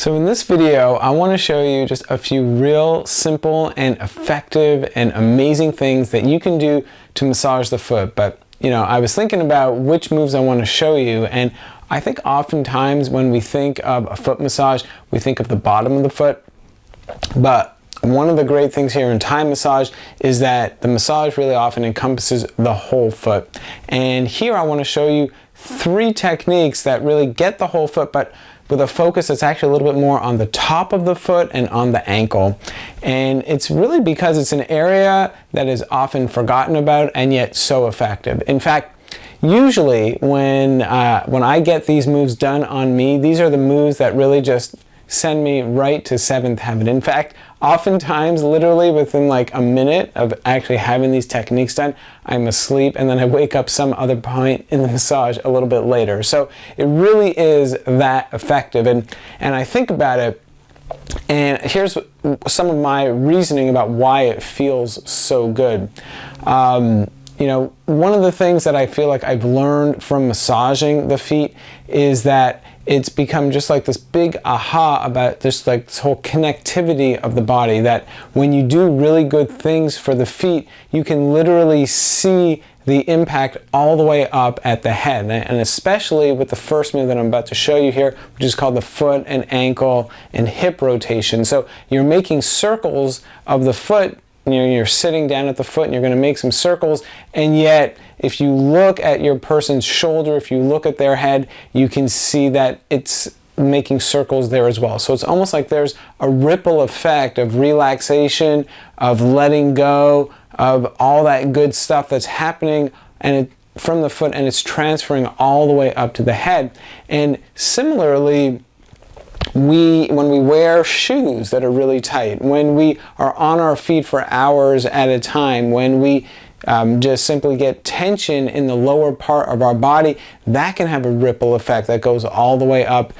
So in this video, I want to show you just a few real simple and effective and amazing things that you can do to massage the foot. But I was thinking about which moves I want to show you, and I think oftentimes when we think of a foot massage, we think of the bottom of the foot. But one of the great things here in Thai massage is that the massage really often encompasses the whole foot. And here I want to show you 3 techniques that really get the whole foot, but with a focus that's actually a little bit more on the top of the foot and on the ankle. And it's really because it's an area that is often forgotten about and yet so effective. In fact, usually when I get these moves done on me, these are the moves that really just send me right to 7th heaven. In fact, oftentimes, literally within like a minute of actually having these techniques done, I'm asleep and then I wake up some other point in the massage a little bit later. So it really is that effective. And I think about it, and here's some of my reasoning about why it feels so good. One of the things that I feel like I've learned from massaging the feet is that it's become just like this big aha about this whole connectivity of the body, that when you do really good things for the feet, you can literally see the impact all the way up at the head. And especially with the first move that I'm about to show you here, which is called the foot and ankle and hip rotation. So you're making circles of the foot. You're sitting down at the foot and you're going to make some circles, and yet if you look at your person's shoulder, if you look at their head, you can see that it's making circles there as well. So it's almost like there's a ripple effect of relaxation, of letting go, of all that good stuff that's happening from the foot, and it's transferring all the way up to the head. And similarly, when we wear shoes that are really tight, when we are on our feet for hours at a time, when we just simply get tension in the lower part of our body, that can have a ripple effect that goes all the way up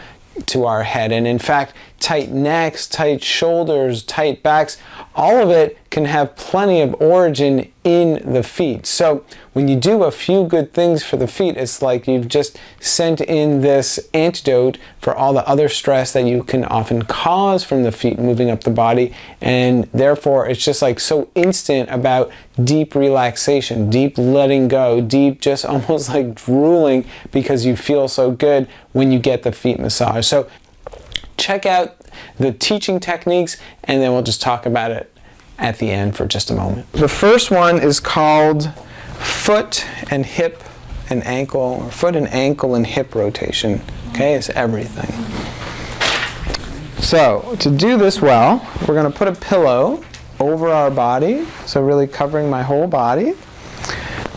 to our head. And in fact, tight necks, tight shoulders, tight backs, all of it can have plenty of origin in the feet. So when you do a few good things for the feet, it's like you've just sent in this antidote for all the other stress that you can often cause from the feet moving up the body. And therefore, it's just like so instant about deep relaxation, deep letting go, deep just almost like drooling because you feel so good when you get the feet massage. So check out the teaching techniques, and then we'll just talk about it at the end for just a moment. The first one is called foot and hip and ankle, or foot and ankle and hip rotation. Okay, it's everything. So to do this well, we're going to put a pillow over our body, so really covering my whole body.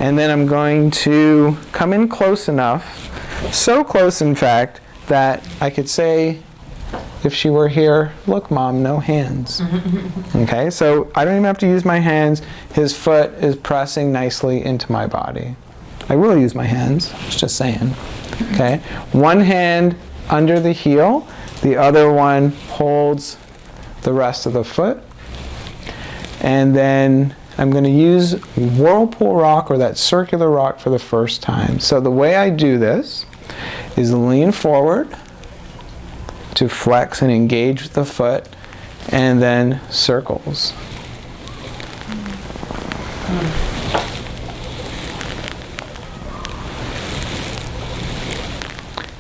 And then I'm going to come in close enough, so close in fact, that I could say, if she were here, look mom, no hands. Okay, so I don't even have to use my hands. His foot is pressing nicely into my body. I will use my hands, just saying. Okay, one hand under the heel, the other one holds the rest of the foot. And then I'm going to use whirlpool rock, or that circular rock, for the first time. So the way I do this is lean forward to flex and engage the foot, and then circles.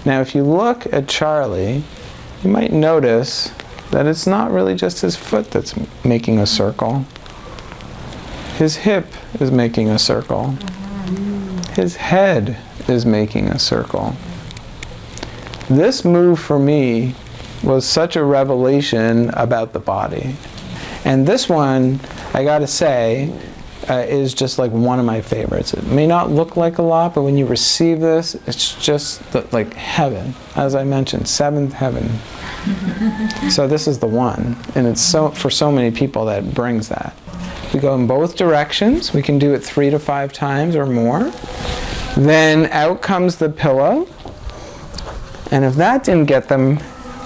Now if you look at Charlie, you might notice that it's not really just his foot that's making a circle. His hip is making a circle. His head is making a circle. This move for me was such a revelation about the body. And this one, I gotta say, is just like one of my favorites. It may not look like a lot, but when you receive this, it's just like heaven. As I mentioned, 7th heaven. So this is the one, and it's for so many people that brings that. We go in both directions. We can do it 3 to 5 times or more. Then out comes the pillow. And if that didn't get them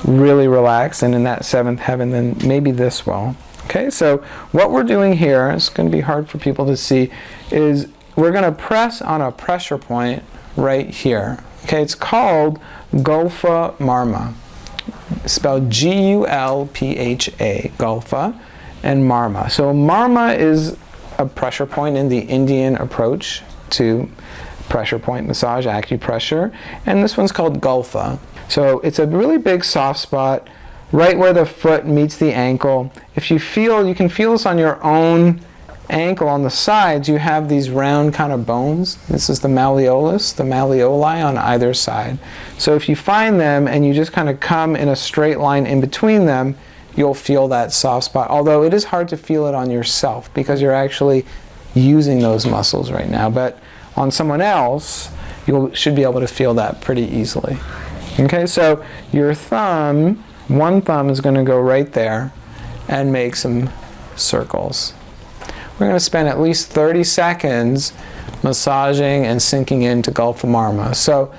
really relaxed and in that 7th heaven, then maybe this will. Okay, so what we're doing here, it's going to be hard for people to see, is we're going to press on a pressure point right here. Okay, it's called Golfa Marma. spelled Gulpha, Gulpha, and Marma. So Marma is a pressure point in the Indian approach to pressure point massage, acupressure, and this one's called Gulpha. So it's a really big soft spot right where the foot meets the ankle. If you feel, you can feel this on your own ankle. On the sides you have these round kind of bones. This is the malleolus, the malleoli on either side. So if you find them and you just kind of come in a straight line in between them, you'll feel that soft spot, although it is hard to feel it on yourself because you're actually using those muscles right now. But on someone else, you should be able to feel that pretty easily. Okay, so your thumb, one thumb is going to go right there and make some circles. We're going to spend at least 30 seconds massaging and sinking into Gulpha Marma. So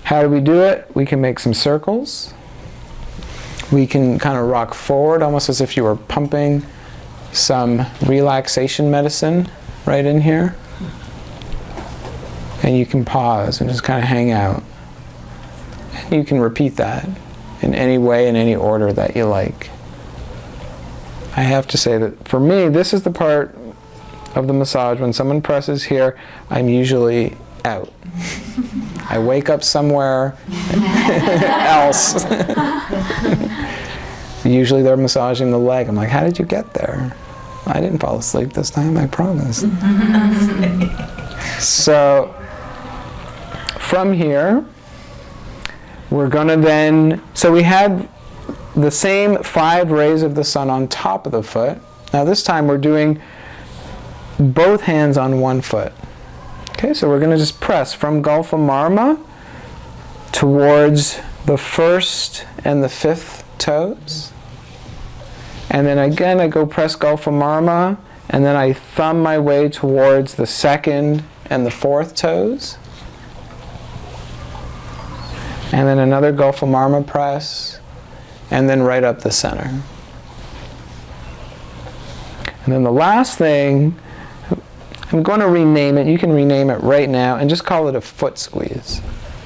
how do we do it? We can make some circles. We can kind of rock forward almost as if you were pumping some relaxation medicine right in here. And you can pause and just kind of hang out. And you can repeat that in any way, in any order that you like. I have to say that for me, this is the part of the massage when someone presses here, I'm usually out. I wake up somewhere else. Usually they're massaging the leg. I'm like, how did you get there? I didn't fall asleep this time, I promise. So from here, we're going to then, so we had the same 5 rays of the sun on top of the foot. Now this time we're doing both hands on one foot. Okay, so we're going to just press from Gulpha Marma towards the 1st and the 5th toes. And then again I go press Gulpha Marma, and then I thumb my way towards the 2nd and the 4th toes. And then another Gulpha Marma press, and then right up the center. And then the last thing, I'm going to rename it. You can rename it right now and just call it a foot squeeze.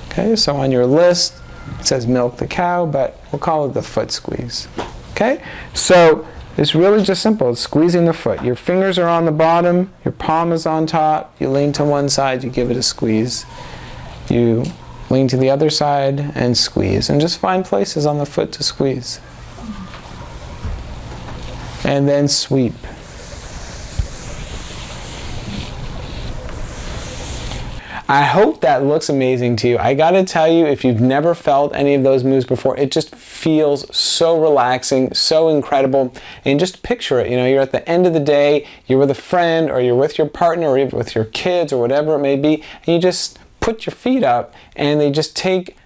Okay, so on your list it says milk the cow, but we'll call it the foot squeeze. Okay, so it's really just simple. It's squeezing the foot. Your fingers are on the bottom, your palm is on top, you lean to one side, you give it a squeeze. You lean to the other side and squeeze, and just find places on the foot to squeeze. And then sweep. I hope that looks amazing to you. I gotta tell you, if you've never felt any of those moves before, it just feels so relaxing, so incredible. And just picture it, you know, you're at the end of the day, you're with a friend, or you're with your partner, or even with your kids, or whatever it may be, and you just put your feet up, and they just take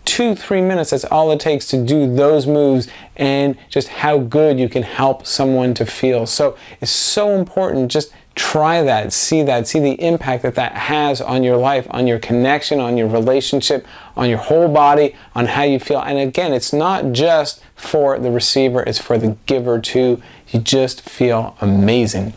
2-3 minutes. That's all it takes to do those moves, and just how good you can help someone to feel. So it's so important. Just try that, see the impact that that has on your life, on your connection, on your relationship, on your whole body, on how you feel. And again, it's not just for the receiver, it's for the giver too. You just feel amazing.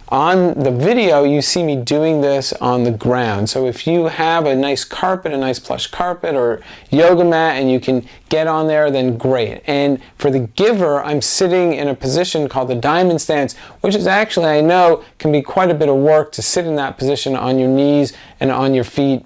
On the video, you see me doing this on the ground. So if you have a nice carpet, a nice plush carpet or yoga mat, and you can get on there, then great. And for the giver, I'm sitting in a position called the diamond stance, which is actually, I know, can be quite a bit of work to sit in that position on your knees and on your feet.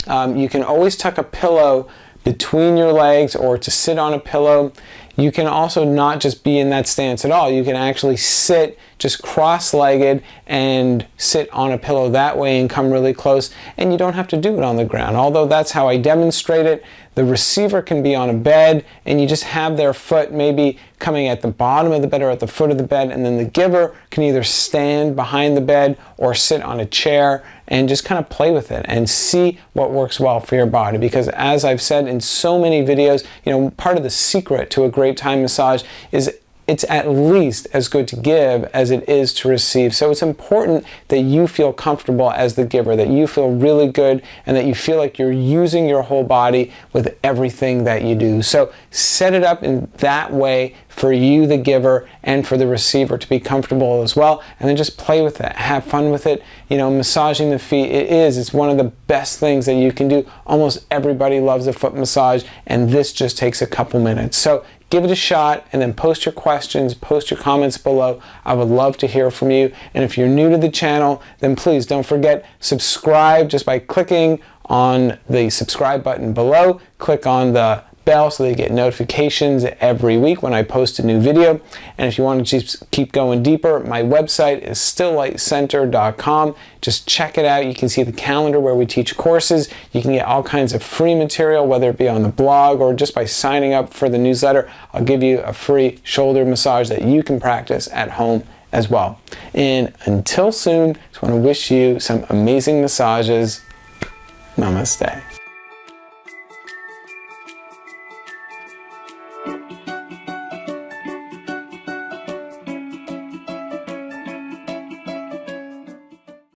You can always tuck a pillow between your legs or to sit on a pillow. You can also not just be in that stance at all. You can actually sit just cross-legged and sit on a pillow that way and come really close, and you don't have to do it on the ground. Although that's how I demonstrate it. The receiver can be on a bed, and you just have their foot maybe coming at the bottom of the bed or at the foot of the bed, and then the giver can either stand behind the bed or sit on a chair and just kind of play with it and see what works well for your body. Because as I've said in so many videos, you know, part of the secret to a great Thai massage is it's at least as good to give as it is to receive. So it's important that you feel comfortable as the giver, that you feel really good, and that you feel like you're using your whole body with everything that you do. So set it up in that way. for you, the giver, and for the receiver to be comfortable as well. And then just play with it, have fun with it. You know, massaging the feet, it's one of the best things that you can do. Almost everybody loves a foot massage, and this just takes a couple minutes. So give it a shot, and then post your questions, post your comments below. I would love to hear from you. And if you're new to the channel, then please don't forget, subscribe just by clicking on the subscribe button below. Click on the bell so that you get notifications every week when I post a new video. And if you want to just keep going deeper, my website is stilllightcenter.com. Just check it out. You can see the calendar where we teach courses. You can get all kinds of free material, whether it be on the blog or just by signing up for the newsletter. I'll give you a free shoulder massage that you can practice at home as well. And until soon, just want to wish you some amazing massages. Namaste.